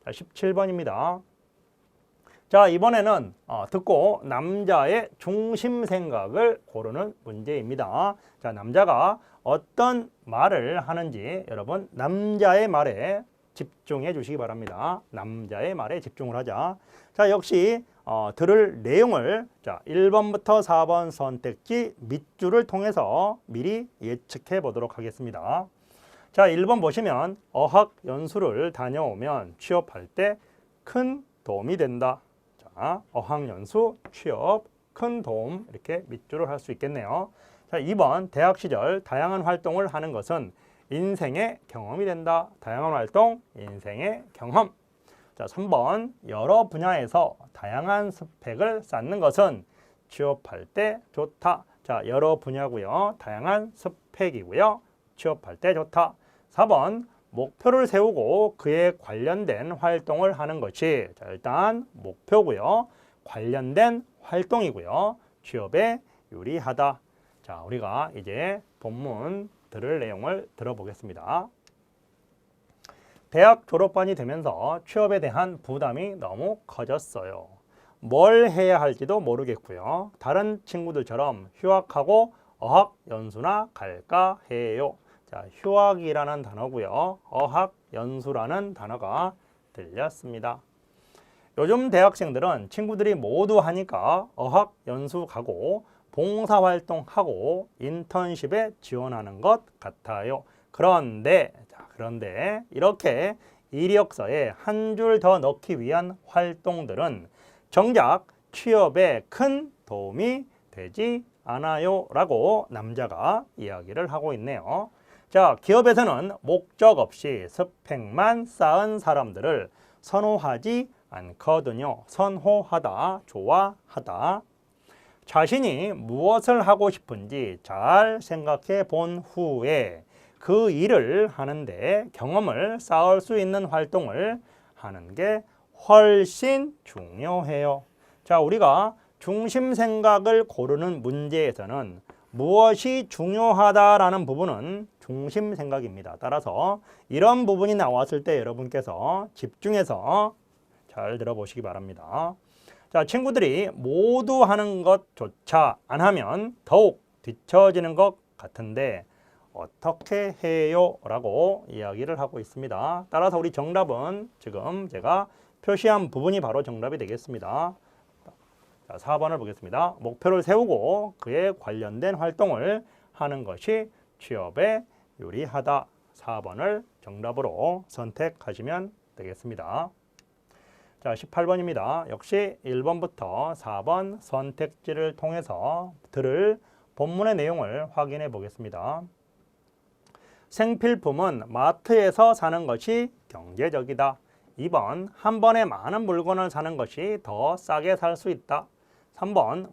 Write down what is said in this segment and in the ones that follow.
자, 17번입니다. 자, 이번에는 듣고 남자의 중심 생각을 고르는 문제입니다. 자, 남자가 어떤 말을 하는지 여러분 남자의 말에 집중해 주시기 바랍니다. 남자의 말에 집중을 하자. 자, 역시 들을 내용을 자, 1번부터 4번 선택지 밑줄을 통해서 미리 예측해 보도록 하겠습니다. 자, 1번 보시면 어학 연수를 다녀오면 취업할 때 큰 도움이 된다. 자, 어학 연수, 취업, 큰 도움 이렇게 밑줄을 할 수 있겠네요. 자, 2번 대학 시절 다양한 활동을 하는 것은 인생의 경험이 된다. 다양한 활동, 인생의 경험. 자, 3번 여러 분야에서 다양한 스펙을 쌓는 것은 취업할 때 좋다. 자, 여러 분야고요. 다양한 스펙이고요. 취업할 때 좋다. 4번 목표를 세우고 그에 관련된 활동을 하는 것이 자, 일단 목표고요. 관련된 활동이고요. 취업에 유리하다. 자, 우리가 이제 본문 들을 내용을 들어보겠습니다. 대학 졸업반이 되면서 취업에 대한 부담이 너무 커졌어요. 뭘 해야 할지도 모르겠고요. 다른 친구들처럼 휴학하고 어학 연수나 갈까 해요. 자, 휴학이라는 단어고요. 어학 연수라는 단어가 들렸습니다. 요즘 대학생들은 친구들이 모두 하니까 어학 연수 가고 봉사활동하고 인턴십에 지원하는 것 같아요. 그런데 이렇게 이력서에 한 줄 더 넣기 위한 활동들은 정작 취업에 큰 도움이 되지 않아요 라고 남자가 이야기를 하고 있네요. 자, 기업에서는 목적 없이 스펙만 쌓은 사람들을 선호하지 않거든요. 선호하다, 좋아하다. 자신이 무엇을 하고 싶은지 잘 생각해 본 후에 그 일을 하는데 경험을 쌓을 수 있는 활동을 하는 게 훨씬 중요해요. 자, 우리가 중심 생각을 고르는 문제에서는 무엇이 중요하다라는 부분은 중심 생각입니다. 따라서 이런 부분이 나왔을 때 여러분께서 집중해서 잘 들어보시기 바랍니다. 자, 친구들이 모두 하는 것조차 안 하면 더욱 뒤처지는 것 같은데 어떻게 해요? 라고 이야기를 하고 있습니다. 따라서 우리 정답은 지금 제가 표시한 부분이 바로 정답이 되겠습니다. 자, 4번을 보겠습니다. 목표를 세우고 그에 관련된 활동을 하는 것이 취업에 유리하다. 4번을 정답으로 선택하시면 되겠습니다. 자, 18번입니다. 역시 1번부터 4번 선택지를 통해서 들을 본문의 내용을 확인해 보겠습니다. 생필품은 마트에서 사는 것이 경제적이다. 2번 한 번에 많은 물건을 사는 것이 더 싸게 살 수 있다. 3번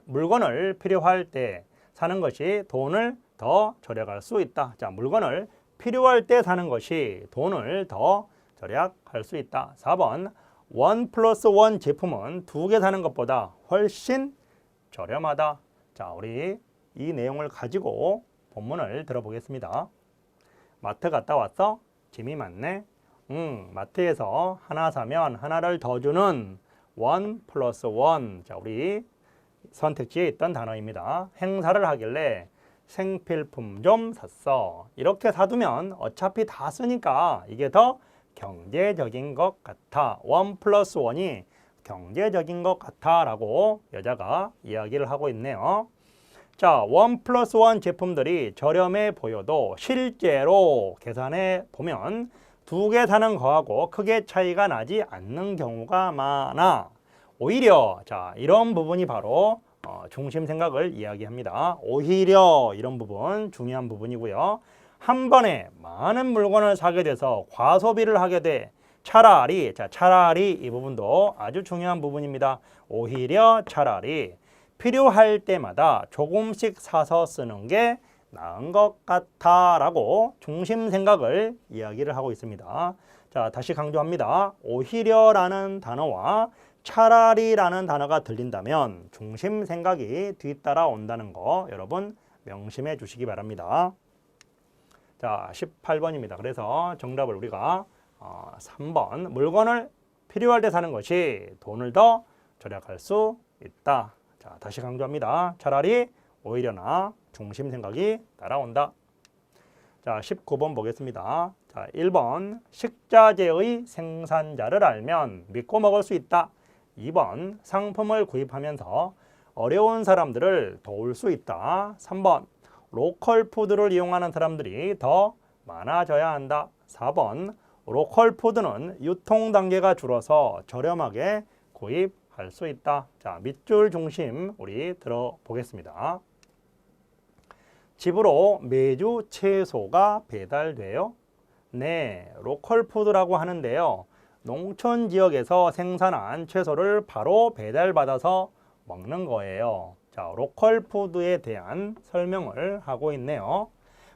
물건을 필요할 때 사는 것이 돈을 더 절약할 수 있다. 자, 물건을 필요할 때 사는 것이 돈을 더 절약할 수 있다. 4번 1+1 제품은 2개 사는 것보다 훨씬 저렴하다. 자, 우리 이 내용을 가지고 본문을 들어보겠습니다. 마트 갔다 왔어? 짐이 많네. 마트에서 하나 사면 하나를 더 주는 1+1. 자, 우리 선택지에 있던 단어입니다. 행사를 하길래 생필품 좀 샀어. 이렇게 사두면 어차피 다 쓰니까 이게 더 경제적인 것 같아. 1+1이 경제적인 것 같아 라고 여자가 이야기를 하고 있네요. 자, 1+1 제품들이 저렴해 보여도 실제로 계산해 보면 2개 사는 거하고 크게 차이가 나지 않는 경우가 많아. 오히려 자, 이런 부분이 바로 중심 생각을 이야기합니다. 오히려 이런 부분 중요한 부분이고요. 한 번에 많은 물건을 사게 돼서 과소비를 하게 돼. 차라리 이 부분도 아주 중요한 부분입니다. 오히려 차라리 필요할 때마다 조금씩 사서 쓰는 게 나은 것 같아 라고 중심 생각을 이야기를 하고 있습니다. 자, 다시 강조합니다. 오히려라는 단어와 차라리라는 단어가 들린다면 중심 생각이 뒤따라 온다는 거 여러분 명심해 주시기 바랍니다. 자, 18번입니다. 그래서 정답을 우리가 3번 물건을 필요할 때 사는 것이 돈을 더 절약할 수 있다. 자, 다시 강조합니다. 차라리 오히려나 중심 생각이 따라온다. 자, 19번 보겠습니다. 자, 1번 식자재의 생산자를 알면 믿고 먹을 수 있다. 2번 상품을 구입하면서 어려운 사람들을 도울 수 있다. 3번 로컬 푸드를 이용하는 사람들이 더 많아져야 한다. 4번 로컬 푸드는 유통 단계가 줄어서 저렴하게 구입할 수 있다. 자, 밑줄 중심 우리 들어보겠습니다. 집으로 매주 채소가 배달돼요? 네, 로컬 푸드라고 하는데요. 농촌 지역에서 생산한 채소를 바로 배달받아서 먹는 거예요. 자, 로컬 푸드에 대한 설명을 하고 있네요.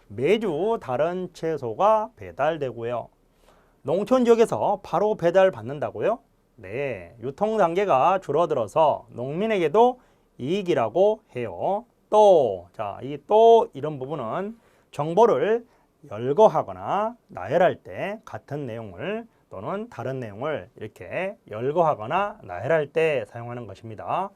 매주 다른 채소가 배달되고요. 농촌 지역에서 바로 배달받는다고요? 네, 유통 단계가 줄어들어서 농민에게도 이익이라고 해요. 또, 자, 이런 부분은 정보를 열거하거나 나열할 때 같은 내용을 또는 다른 내용을 이렇게 열거하거나 나열할 때 사용하는 것입니다.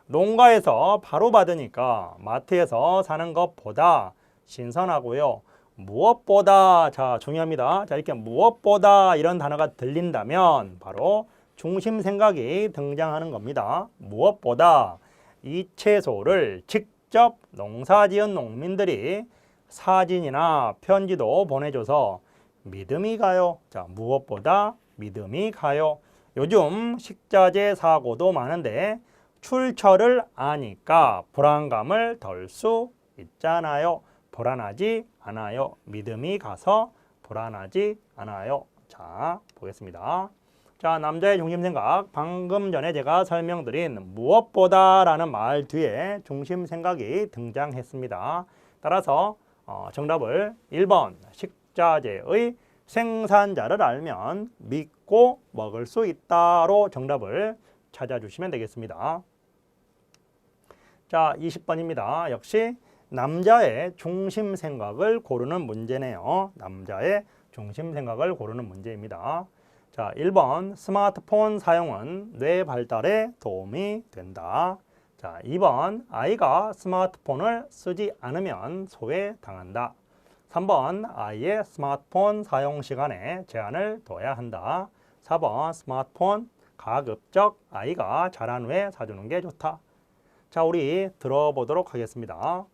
농가에서 바로 받으니까 마트에서 사는 것보다 신선하고요. 무엇보다, 자, 중요합니다. 자, 이렇게 무엇보다 이런 단어가 들린다면 바로 중심 생각이 등장하는 겁니다. 무엇보다 이 채소를 직접 농사지은 농민들이 사진이나 편지도 보내줘서 믿음이 가요. 자, 무엇보다 믿음이 가요. 요즘 식자재 사고도 많은데 출처를 아니까 불안감을 덜 수 있잖아요. 불안하지 않아요. 믿음이 가서 불안하지 않아요. 자, 보겠습니다. 자, 남자의 중심생각. 방금 전에 제가 설명드린 무엇보다라는 말 뒤에 중심생각이 등장했습니다. 따라서 정답을 1번 식자재의 생산자를 알면 믿고 먹을 수 있다로 정답을 찾아주시면 되겠습니다. 자, 20번입니다. 역시 남자의 중심 생각을 고르는 문제네요. 남자의 중심 생각을 고르는 문제입니다. 자, 1번 스마트폰 사용은 뇌 발달에 도움이 된다. 자, 2번 아이가 스마트폰을 쓰지 않으면 소외당한다. 3번 아이의 스마트폰 사용 시간에 제한을 둬야 한다. 4번 스마트폰 가급적 아이가 자란 후에 사주는 게 좋다. 자, 우리 들어보도록 하겠습니다.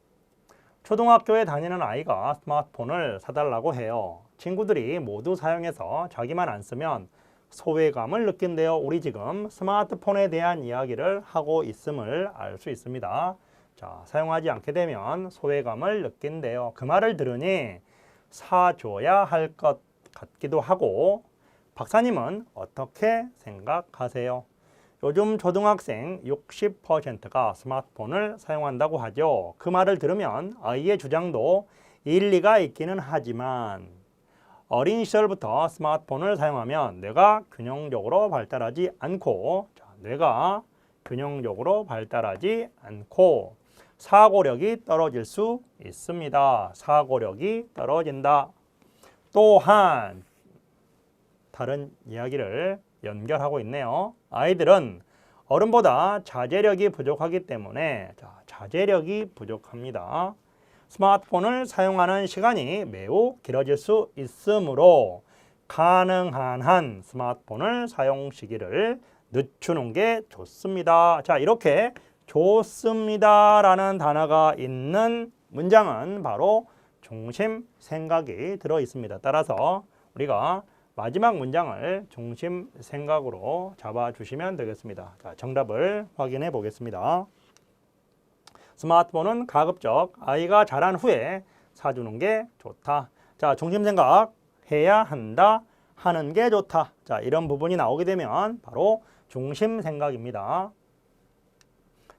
초등학교에 다니는 아이가 스마트폰을 사달라고 해요. 친구들이 모두 사용해서 자기만 안 쓰면 소외감을 느낀대요. 우리 지금 스마트폰에 대한 이야기를 하고 있음을 알 수 있습니다. 자, 사용하지 않게 되면 소외감을 느낀대요. 그 말을 들으니 사줘야 할 것 같기도 하고, 박사님은 어떻게 생각하세요? 요즘 초등학생 60%가 스마트폰을 사용한다고 하죠. 그 말을 들으면 아이의 주장도 일리가 있기는 하지만 어린 시절부터 스마트폰을 사용하면 뇌가 균형적으로 발달하지 않고 사고력이 떨어질 수 있습니다. 사고력이 떨어진다. 또한 다른 이야기를 연결하고 있네요. 아이들은 어른보다 자제력이 부족하기 때문에 자제력이 부족합니다. 스마트폰을 사용하는 시간이 매우 길어질 수 있으므로 가능한 한 스마트폰을 사용 시기를 늦추는 게 좋습니다. 자, 이렇게 좋습니다라는 단어가 있는 문장은 바로 중심 생각이 들어 있습니다. 따라서 우리가 마지막 문장을 중심 생각으로 잡아주시면 되겠습니다. 자, 정답을 확인해 보겠습니다. 스마트폰은 가급적 아이가 자란 후에 사주는 게 좋다. 자, 중심 생각 해야 한다, 하는 게 좋다. 자, 이런 부분이 나오게 되면 바로 중심 생각입니다.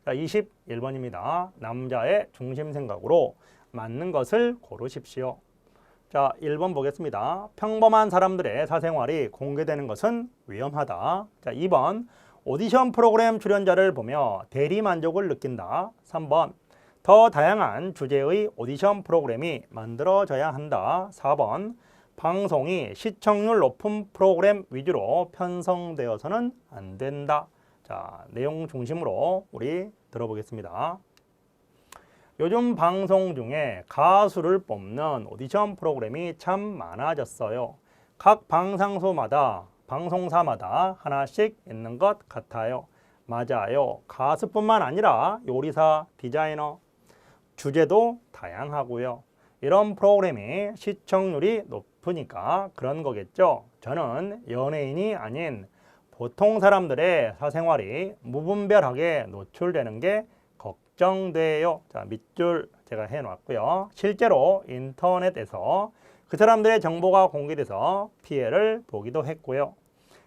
자, 21번입니다. 남자의 중심 생각으로 맞는 것을 고르십시오. 자, 1번 보겠습니다. 평범한 사람들의 사생활이 공개되는 것은 위험하다. 자, 2번 오디션 프로그램 출연자를 보며 대리만족을 느낀다. 3번 더 다양한 주제의 오디션 프로그램이 만들어져야 한다. 4번 방송이 시청률 높은 프로그램 위주로 편성되어서는 안 된다. 자, 내용 중심으로 우리 들어보겠습니다. 요즘 방송 중에 가수를 뽑는 오디션 프로그램이 참 많아졌어요. 각 방송사마다 하나씩 있는 것 같아요. 맞아요. 가수뿐만 아니라 요리사, 디자이너, 주제도 다양하고요. 이런 프로그램이 시청률이 높으니까 그런 거겠죠. 저는 연예인이 아닌 보통 사람들의 사생활이 무분별하게 노출되는 게 걱정돼요. 자, 밑줄 제가 해놨고요. 실제로 인터넷에서 그 사람들의 정보가 공개돼서 피해를 보기도 했고요.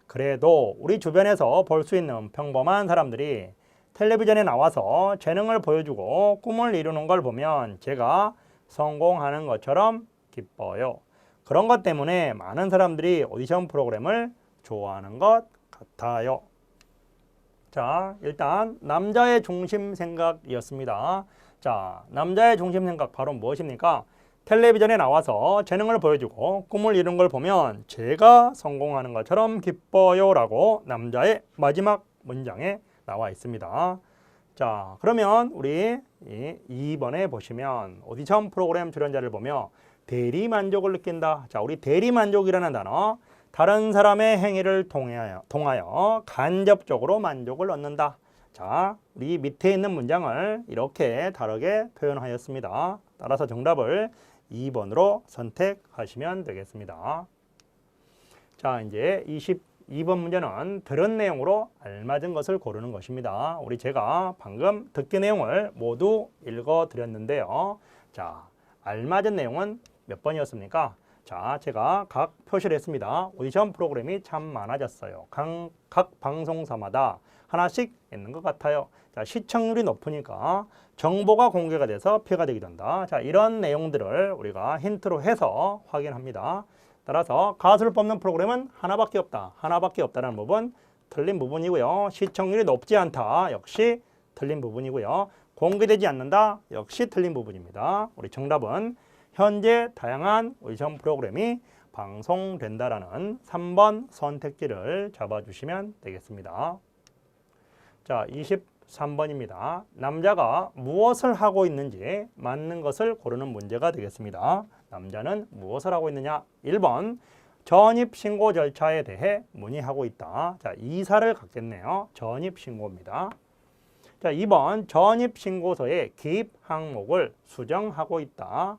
그래도 우리 주변에서 볼 수 있는 평범한 사람들이 텔레비전에 나와서 재능을 보여주고 꿈을 이루는 걸 보면 제가 성공하는 것처럼 기뻐요. 그런 것 때문에 많은 사람들이 오디션 프로그램을 좋아하는 것 같아요. 자, 일단 남자의 중심 생각이었습니다. 자, 남자의 중심 생각 바로 무엇입니까? 텔레비전에 나와서 재능을 보여주고 꿈을 이룬 걸 보면 제가 성공하는 것처럼 기뻐요 라고 남자의 마지막 문장에 나와 있습니다. 자, 그러면 우리 2번에 보시면 오디션 프로그램 출연자를 보며 대리만족을 느낀다. 자, 우리 대리만족이라는 단어, 다른 사람의 행위를 통하여 간접적으로 만족을 얻는다. 자, 우리 밑에 있는 문장을 이렇게 다르게 표현하였습니다. 따라서 정답을 2번으로 선택하시면 되겠습니다. 자, 이제 22번 문제는 들은 내용으로 알맞은 것을 고르는 것입니다. 우리 제가 방금 듣기 내용을 모두 읽어드렸는데요. 자, 알맞은 내용은 몇 번이었습니까? 자, 제가 각 표시를 했습니다. 오디션 프로그램이 참 많아졌어요. 각 방송사마다 하나씩 있는 것 같아요. 자, 시청률이 높으니까 정보가 공개가 돼서 피해가 되기도 한다. 자, 이런 내용들을 우리가 힌트로 해서 확인합니다. 따라서 가수를 뽑는 프로그램은 하나밖에 없다. 하나밖에 없다는 부분 틀린 부분이고요. 시청률이 높지 않다. 역시 틀린 부분이고요. 공개되지 않는다. 역시 틀린 부분입니다. 우리 정답은 현재 다양한 오디션 프로그램이 방송된다라는 3번 선택지를 잡아주시면 되겠습니다. 자, 23번입니다. 남자가 무엇을 하고 있는지 맞는 것을 고르는 문제가 되겠습니다. 남자는 무엇을 하고 있느냐? 1번, 전입신고 절차에 대해 문의하고 있다. 자, 이사를 갔겠네요. 전입신고입니다. 자, 2번, 전입신고서의 기입 항목을 수정하고 있다.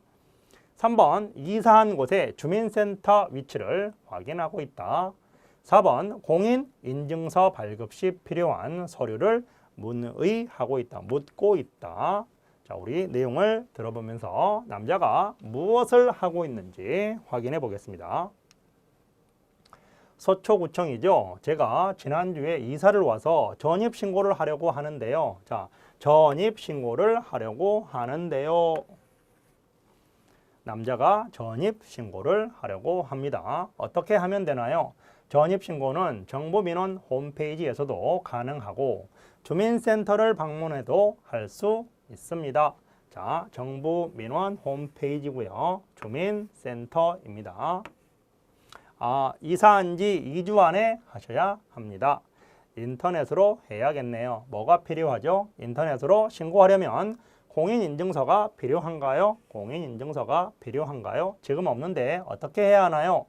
3번, 이사한 곳의 주민센터 위치를 확인하고 있다. 4번, 공인인증서 발급 시 필요한 서류를 문의하고 있다. 묻고 있다. 자, 우리 내용을 들어보면서 남자가 무엇을 하고 있는지 확인해 보겠습니다. 서초구청이죠. 제가 지난주에 이사를 와서 전입신고를 하려고 하는데요. 자, 전입신고를 하려고 하는데요. 남자가 전입신고를 하려고 합니다. 어떻게 하면 되나요? 전입신고는 정부민원 홈페이지에서도 가능하고 주민센터를 방문해도 할 수 있습니다. 자, 정부민원 홈페이지고요. 주민센터입니다. 이사한 지 2주 안에 하셔야 합니다. 인터넷으로 해야겠네요. 뭐가 필요하죠? 인터넷으로 신고하려면 공인인증서가 필요한가요? 공인인증서가 필요한가요? 지금 없는데 어떻게 해야 하나요?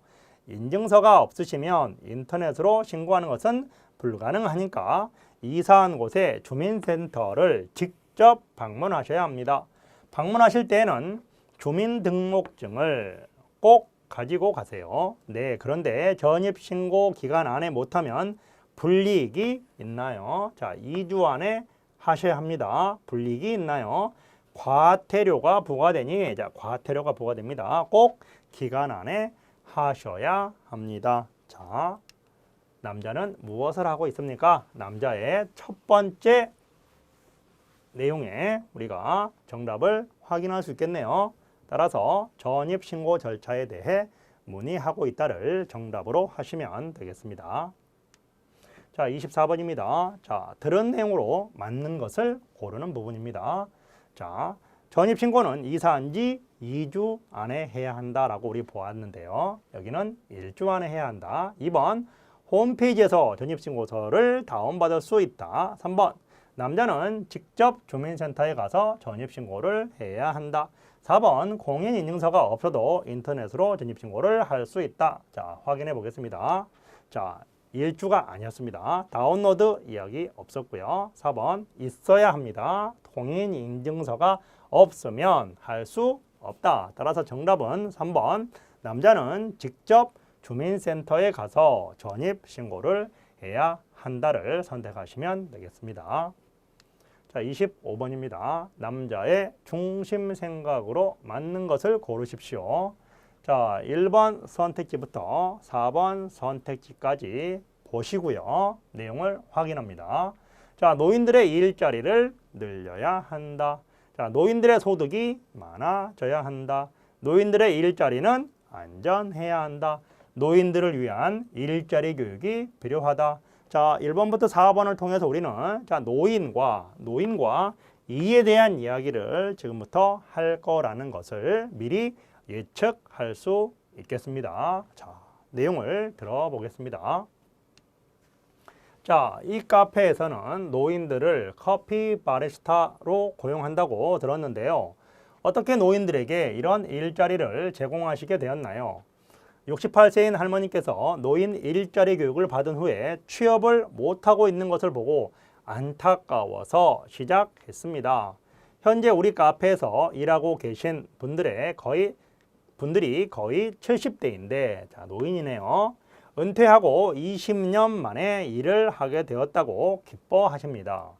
인증서가 없으시면 인터넷으로 신고하는 것은 불가능하니까 이사한 곳의 주민센터를 직접 방문하셔야 합니다. 방문하실 때에는 주민등록증을 꼭 가지고 가세요. 네, 그런데 전입신고 기간 안에 못하면 불이익이 있나요? 자, 2주 안에 하셔야 합니다. 불이익이 있나요? 과태료가 부과되니, 자, 과태료가 부과됩니다. 꼭 기간 안에 하셔야 합니다. 자, 남자는 무엇을 하고 있습니까? 남자의 첫 번째 내용에 우리가 정답을 확인할 수 있겠네요. 따라서 전입신고 절차에 대해 문의하고 있다를 정답으로 하시면 되겠습니다. 자, 24번입니다. 자, 들은 내용으로 맞는 것을 고르는 부분입니다. 자, 전입신고는 이사한 지 2주 안에 해야 한다라고 우리 보았는데요. 여기는 1주 안에 해야 한다. 2번 홈페이지에서 전입신고서를 다운받을 수 있다. 3번 남자는 직접 주민센터에 가서 전입신고를 해야 한다. 4번 공인인증서가 없어도 인터넷으로 전입신고를 할 수 있다. 자, 확인해 보겠습니다. 자, 1주가 아니었습니다. 다운로드 이야기 없었고요. 4번 있어야 합니다. 공인인증서가 없으면 할 수 없다. 따라서 정답은 3번 남자는 직접 주민센터에 가서 전입신고를 해야 한다를 선택하시면 되겠습니다. 자, 25번입니다. 남자의 중심 생각으로 맞는 것을 고르십시오. 자, 1번 선택지부터 4번 선택지까지 보시고요. 내용을 확인합니다. 자, 노인들의 일자리를 늘려야 한다. 자, 노인들의 소득이 많아져야 한다. 노인들의 일자리는 안전해야 한다. 노인들을 위한 일자리 교육이 필요하다. 자, 1번부터 4번을 통해서 우리는 자, 노인과 이에 대한 이야기를 지금부터 할 거라는 것을 미리 예측할 수 있겠습니다. 자, 내용을 들어보겠습니다. 자, 이 카페에서는 노인들을 커피 바리스타로 고용한다고 들었는데요. 어떻게 노인들에게 이런 일자리를 제공하시게 되었나요? 68세인 할머니께서 노인 일자리 교육을 받은 후에 취업을 못하고 있는 것을 보고 안타까워서 시작했습니다. 현재 우리 카페에서 일하고 계신 분들이 거의 70대인데 자, 노인이네요. 은퇴하고 20년 만에 일을 하게 되었다고 기뻐하십니다.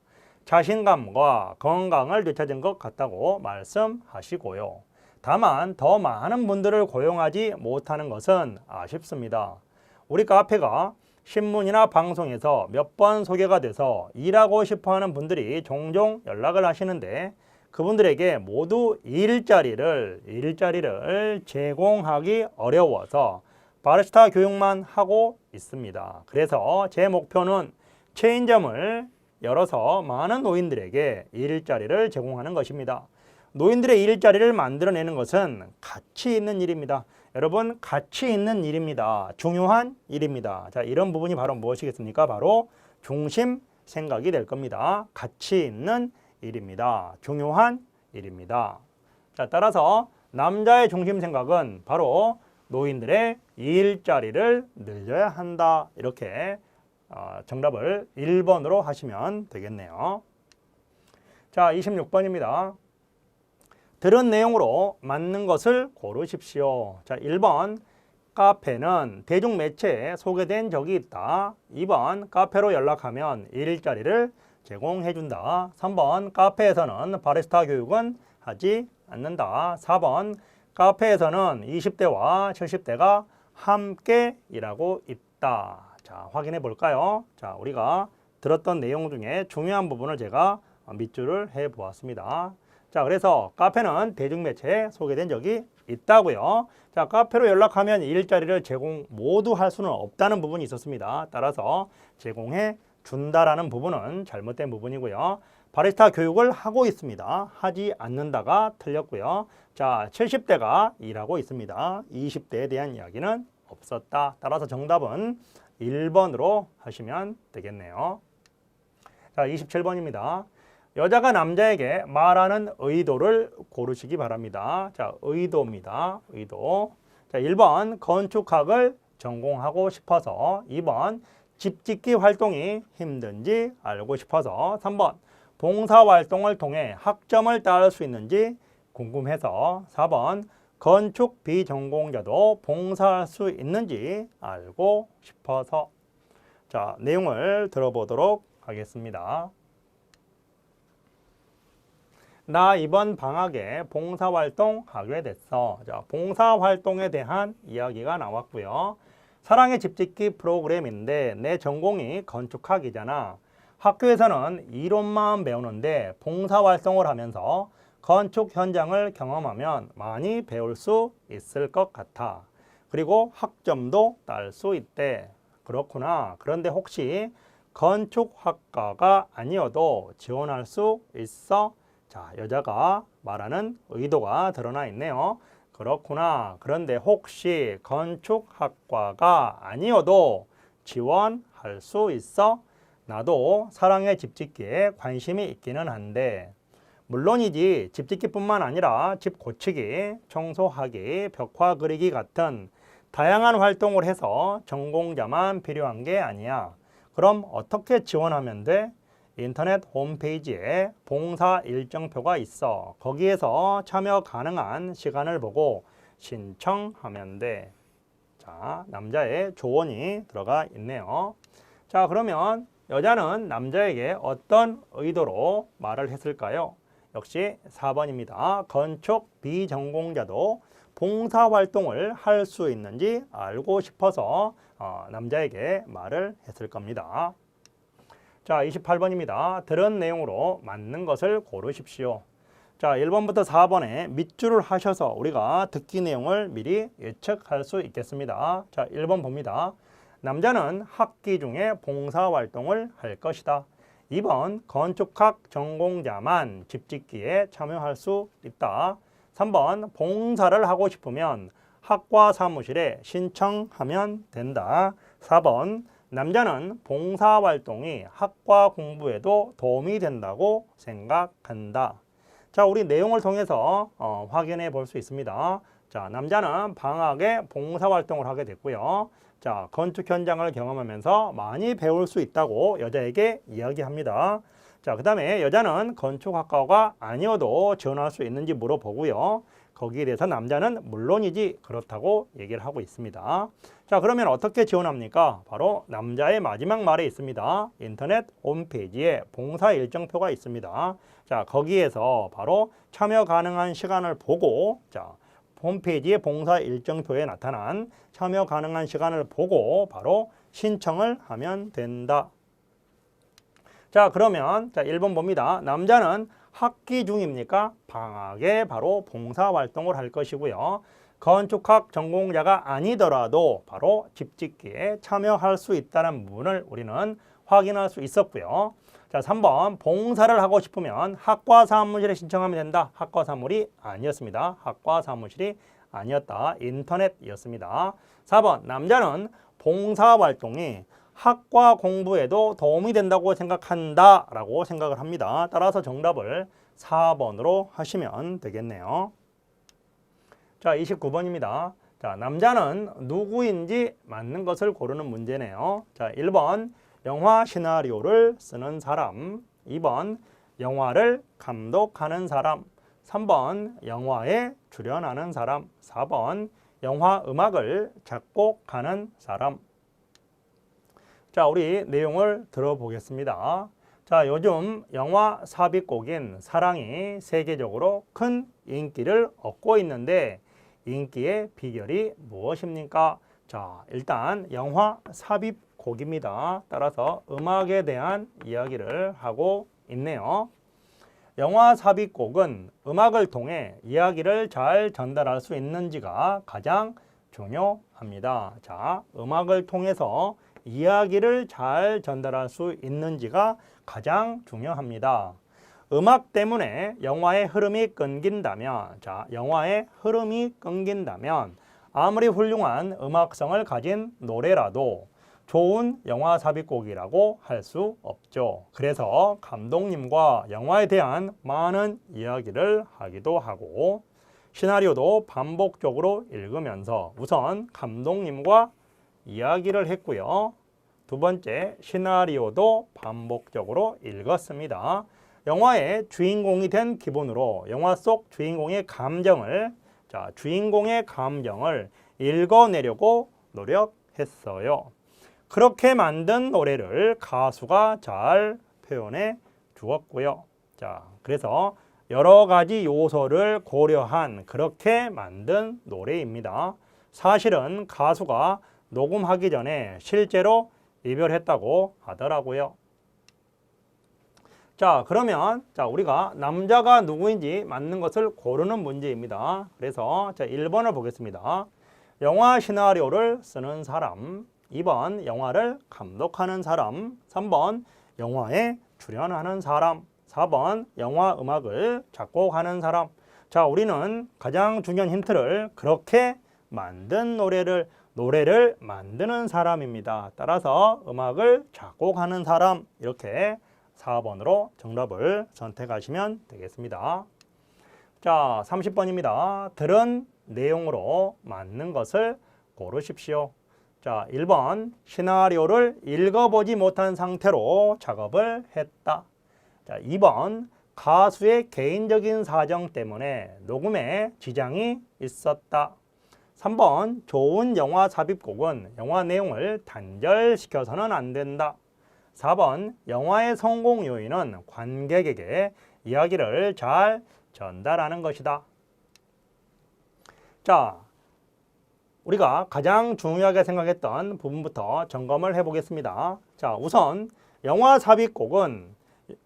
자신감과 건강을 되찾은 것 같다고 말씀하시고요. 다만 더 많은 분들을 고용하지 못하는 것은 아쉽습니다. 우리 카페가 신문이나 방송에서 몇 번 소개가 돼서 일하고 싶어하는 분들이 종종 연락을 하시는데 그분들에게 모두 일자리를 제공하기 어려워서 바리스타 교육만 하고 있습니다. 그래서 제 목표는 체인점을 열어서 많은 노인들에게 일자리를 제공하는 것입니다. 노인들의 일자리를 만들어내는 것은 가치 있는 일입니다. 여러분, 가치 있는 일입니다. 중요한 일입니다. 자, 이런 부분이 바로 무엇이겠습니까? 바로 중심 생각이 될 겁니다. 가치 있는 일입니다. 중요한 일입니다. 자, 따라서 남자의 중심 생각은 바로 노인들의 일자리를 늘려야 한다. 이렇게 정답을 1번으로 하시면 되겠네요. 자, 26번입니다. 들은 내용으로 맞는 것을 고르십시오. 자, 1번 카페는 대중매체에 소개된 적이 있다. 2번 카페로 연락하면 일자리를 제공해준다. 3번 카페에서는 바리스타 교육은 하지 않는다. 4번 카페에서는 20대와 70대가 함께 일하고 있다. 자, 확인해 볼까요? 자, 우리가 들었던 내용 중에 중요한 부분을 제가 밑줄을 해 보았습니다. 자, 그래서 카페는 대중매체에 소개된 적이 있다고요. 자, 카페로 연락하면 일자리를 제공 모두 할 수는 없다는 부분이 있었습니다. 따라서 제공해 준다라는 부분은 잘못된 부분이고요. 바리스타 교육을 하고 있습니다. 하지 않는다가 틀렸고요. 자, 70대가 일하고 있습니다. 20대에 대한 이야기는 없었다. 따라서 정답은 1번으로 하시면 되겠네요. 자, 27번입니다. 여자가 남자에게 말하는 의도를 고르시기 바랍니다. 자, 의도입니다. 의도. 자, 1번 건축학을 전공하고 싶어서, 2번 집짓기 활동이 힘든지 알고 싶어서, 3번 봉사활동을 통해 학점을 따을 수 있는지 궁금해서, 4번 건축 비전공자도 봉사할 수 있는지 알고 싶어서. 자, 내용을 들어보도록 하겠습니다. 나 이번 방학에 봉사활동 하게 됐어. 자, 봉사활동에 대한 이야기가 나왔고요. 사랑의 집짓기 프로그램인데 내 전공이 건축학이잖아. 학교에서는 이론만 배우는데 봉사활동을 하면서 건축 현장을 경험하면 많이 배울 수 있을 것 같아. 그리고 학점도 딸 수 있대. 그렇구나. 그런데 혹시 건축학과가 아니어도 지원할 수 있어? 자, 여자가 말하는 의도가 드러나 있네요. 그렇구나. 그런데 혹시 건축학과가 아니어도 지원할 수 있어? 나도 사랑의 집짓기에 관심이 있기는 한데 물론이지 집짓기뿐만 아니라 집 고치기, 청소하기, 벽화 그리기 같은 다양한 활동을 해서 전공자만 필요한 게 아니야. 그럼 어떻게 지원하면 돼? 인터넷 홈페이지에 봉사 일정표가 있어. 거기에서 참여 가능한 시간을 보고 신청하면 돼. 자, 남자의 조언이 들어가 있네요. 자, 그러면 여자는 남자에게 어떤 의도로 말을 했을까요? 역시 4번입니다. 건축 비전공자도 봉사활동을 할 수 있는지 알고 싶어서 남자에게 말을 했을 겁니다. 자, 28번입니다. 들은 내용으로 맞는 것을 고르십시오. 자, 1번부터 4번에 밑줄을 하셔서 우리가 듣기 내용을 미리 예측할 수 있겠습니다. 자, 1번 봅니다. 남자는 학기 중에 봉사활동을 할 것이다. 2번 건축학 전공자만 집짓기에 참여할 수 있다. 3번 봉사를 하고 싶으면 학과 사무실에 신청하면 된다. 4번 남자는 봉사활동이 학과 공부에도 도움이 된다고 생각한다. 자, 우리 내용을 통해서 확인해 볼 수 있습니다. 자, 남자는 방학에 봉사활동을 하게 됐고요. 자, 건축 현장을 경험하면서 많이 배울 수 있다고 여자에게 이야기합니다. 자, 그 다음에 여자는 건축학과가 아니어도 지원할 수 있는지 물어보고요. 거기에 대해서 남자는 물론이지 그렇다고 얘기를 하고 있습니다. 자, 그러면 어떻게 지원합니까? 바로 남자의 마지막 말에 있습니다. 인터넷 홈페이지에 봉사 일정표가 있습니다. 자, 거기에서 바로 참여 가능한 시간을 보고 자, 홈페이지의 봉사 일정표에 나타난 참여 가능한 시간을 보고 바로 신청을 하면 된다. 자, 그러면 자, 1번 봅니다. 남자는 학기 중입니까? 방학에 바로 봉사활동을 할 것이고요. 건축학 전공자가 아니더라도 바로 집짓기에 참여할 수 있다는 부분을 우리는 확인할 수 있었고요. 자, 3번 봉사를 하고 싶으면 학과 사무실에 신청하면 된다. 학과 사무실이 아니었습니다. 학과 사무실이 아니었다. 인터넷이었습니다. 4번 남자는 봉사활동이 학과 공부에도 도움이 된다고 생각한다 라고 생각을 합니다. 따라서 정답을 4번으로 하시면 되겠네요. 자, 29번입니다. 자, 남자는 누구인지 맞는 것을 고르는 문제네요. 자, 1번 영화 시나리오를 쓰는 사람, 2번 영화를 감독하는 사람, 3번 영화에 출연하는 사람, 4번 영화 음악을 작곡하는 사람. 자, 우리 내용을 들어보겠습니다. 자, 요즘 영화 삽입곡인 사랑이 세계적으로 큰 인기를 얻고 있는데 인기의 비결이 무엇입니까? 자, 일단 영화 삽입곡입니다. 따라서 음악에 대한 이야기를 하고 있네요. 영화 삽입곡은 음악을 통해 이야기를 잘 전달할 수 있는지가 가장 중요합니다. 자, 음악을 통해서 이야기를 잘 전달할 수 있는지가 가장 중요합니다. 음악 때문에 영화의 흐름이 끊긴다면, 자, 영화의 흐름이 끊긴다면 아무리 훌륭한 음악성을 가진 노래라도 좋은 영화 삽입곡이라고 할 수 없죠. 그래서 감독님과 영화에 대한 많은 이야기를 하기도 하고 시나리오도 반복적으로 읽으면서 우선 감독님과 이야기를 했고요. 두 번째, 시나리오도 반복적으로 읽었습니다. 영화의 주인공이 된 기분으로 영화 속 주인공의 감정을, 자, 주인공의 감정을 읽어내려고 노력했어요. 그렇게 만든 노래를 가수가 잘 표현해 주었고요. 자, 그래서 여러 가지 요소를 고려한 그렇게 만든 노래입니다. 사실은 가수가 녹음하기 전에 실제로 이별했다고 하더라고요. 자, 그러면 자, 우리가 남자가 누구인지 맞는 것을 고르는 문제입니다. 그래서 자, 1번을 보겠습니다. 영화 시나리오를 쓰는 사람, 2번 영화를 감독하는 사람, 3번 영화에 출연하는 사람, 4번 영화 음악을 작곡하는 사람. 자, 우리는 가장 중요한 힌트를 그렇게 만든 노래를 만드는 사람입니다. 따라서 음악을 작곡하는 사람, 이렇게 4번으로 정답을 선택하시면 되겠습니다. 자, 30번입니다. 들은 내용으로 맞는 것을 고르십시오. 자, 1번 시나리오를 읽어보지 못한 상태로 작업을 했다. 자, 2번 가수의 개인적인 사정 때문에 녹음에 지장이 있었다. 3번 좋은 영화 삽입곡은 영화 내용을 단절시켜서는 안 된다. 4번 영화의 성공 요인은 관객에게 이야기를 잘 전달하는 것이다. 자, 우리가 가장 중요하게 생각했던 부분부터 점검을 해보겠습니다. 자, 우선 영화 삽입곡은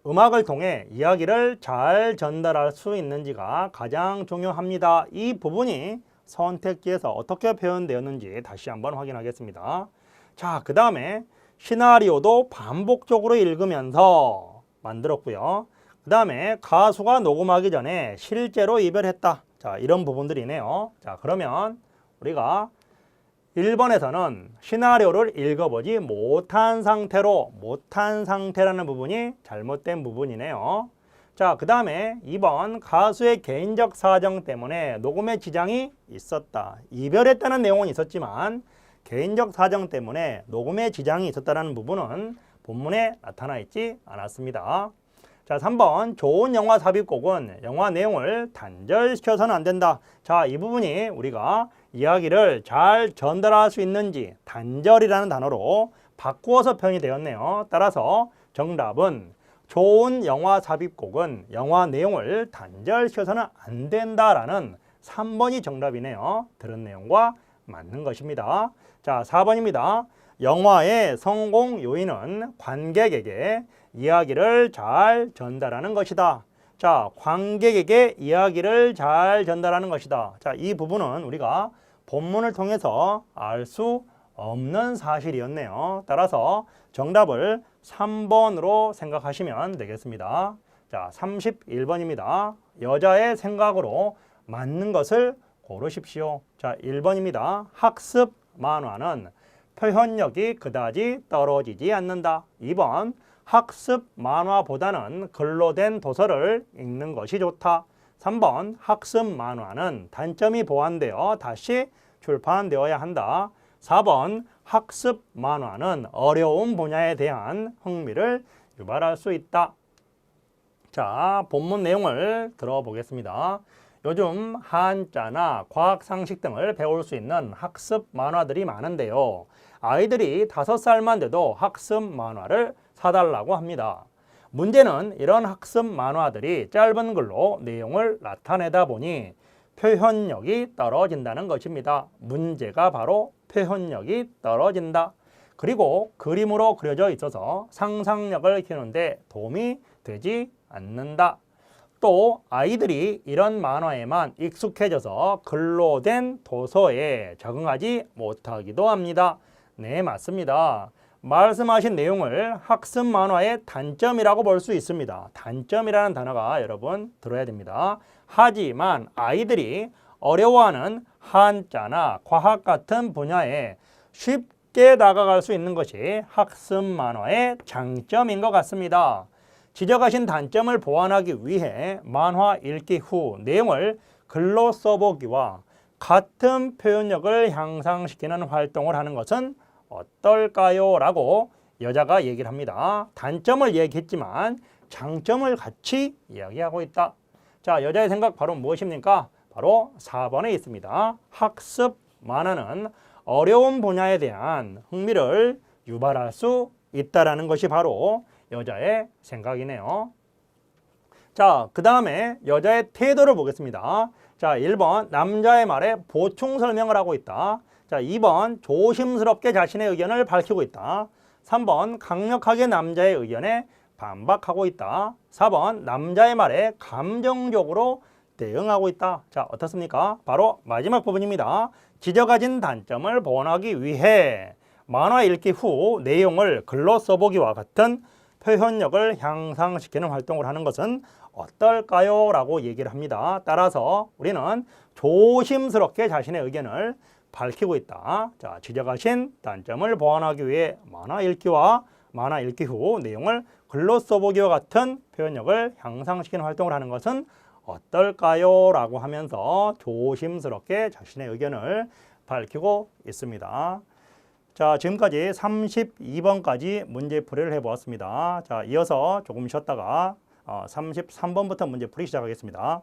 음악을 통해 이야기를 잘 전달할 수 있는지가 가장 중요합니다. 이 부분이 선택지에서 어떻게 표현되었는지 다시 한번 확인하겠습니다. 자, 그 다음에 시나리오도 반복적으로 읽으면서 만들었고요. 그 다음에 가수가 녹음하기 전에 실제로 이별했다. 자, 이런 부분들이네요. 자, 그러면 우리가 1번에서는 시나리오를 읽어보지 못한 상태라는 부분이 잘못된 부분이네요. 자, 그 다음에 2번 가수의 개인적 사정 때문에 녹음에 지장이 있었다. 이별했다는 내용은 있었지만 개인적 사정 때문에 녹음에 지장이 있었다는 부분은 본문에 나타나 있지 않았습니다. 자, 3번 좋은 영화 삽입곡은 영화 내용을 단절시켜서는 안 된다. 자, 이 부분이 우리가 이야기를 잘 전달할 수 있는지 단절이라는 단어로 바꾸어서 표현이 되었네요. 따라서 정답은 좋은 영화 삽입곡은 영화 내용을 단절시켜서는 안 된다라는 3번이 정답이네요. 들은 내용과 맞는 것입니다. 자, 4번입니다. 영화의 성공 요인은 관객에게 이야기를 잘 전달하는 것이다. 자, 관객에게 이야기를 잘 전달하는 것이다. 자, 이 부분은 우리가 본문을 통해서 알 수 없는 사실이었네요. 따라서 정답을 3번으로 생각하시면 되겠습니다. 자, 31번입니다. 여자의 생각으로 맞는 것을 고르십시오. 자, 1번입니다. 학습 만화는 표현력이 그다지 떨어지지 않는다. 2번 학습 만화보다는 글로 된 도서를 읽는 것이 좋다. 3번 학습 만화는 단점이 보완되어 다시 출판되어야 한다. 4번 학습 만화는 어려운 분야에 대한 흥미를 유발할 수 있다. 자, 본문 내용을 들어보겠습니다. 요즘 한자나 과학 상식 등을 배울 수 있는 학습 만화들이 많은데요. 아이들이 5살만 돼도 학습 만화를 사달라고 합니다. 문제는 이런 학습 만화들이 짧은 글로 내용을 나타내다 보니 표현력이 떨어진다는 것입니다. 문제가 바로 표현력이 떨어진다. 그리고 그림으로 그려져 있어서 상상력을 키우는데 도움이 되지 않는다. 또 아이들이 이런 만화에만 익숙해져서 글로 된 도서에 적응하지 못하기도 합니다. 네, 맞습니다. 말씀하신 내용을 학습 만화의 단점이라고 볼 수 있습니다. 단점이라는 단어가 여러분 들어야 됩니다. 하지만 아이들이 어려워하는 한자나 과학 같은 분야에 쉽게 다가갈 수 있는 것이 학습 만화의 장점인 것 같습니다. 지적하신 단점을 보완하기 위해 만화 읽기 후 내용을 글로 써보기와 같은 표현력을 향상시키는 활동을 하는 것은 어떨까요? 라고 여자가 얘기를 합니다. 단점을 얘기했지만 장점을 같이 이야기하고 있다. 자, 여자의 생각 바로 무엇입니까? 바로 4번에 있습니다. 학습 만화는 어려운 분야에 대한 흥미를 유발할 수 있다라는 것이 바로 여자의 생각이네요. 자, 그 다음에 여자의 태도를 보겠습니다. 자, 1번 남자의 말에 보충 설명을 하고 있다. 자, 2번 조심스럽게 자신의 의견을 밝히고 있다. 3번 강력하게 남자의 의견에 반박하고 있다. 4번 남자의 말에 감정적으로 대응하고 있다. 자, 어떻습니까? 바로 마지막 부분입니다. 지적하신 단점을 보완하기 위해 만화 읽기 후 내용을 글로 써보기와 같은 표현력을 향상시키는 활동을 하는 것은 어떨까요? 라고 얘기를 합니다. 따라서 우리는 조심스럽게 자신의 의견을 밝히고 있다. 자, 지적하신 단점을 보완하기 위해 만화 읽기와 만화 읽기 후 내용을 글로 써보기와 같은 표현력을 향상시키는 활동을 하는 것은 어떨까요? 라고 하면서 조심스럽게 자신의 의견을 밝히고 있습니다. 자, 지금까지 32번까지 문제풀이를 해보았습니다. 자, 이어서 조금 쉬었다가 33번부터 문제풀이 시작하겠습니다.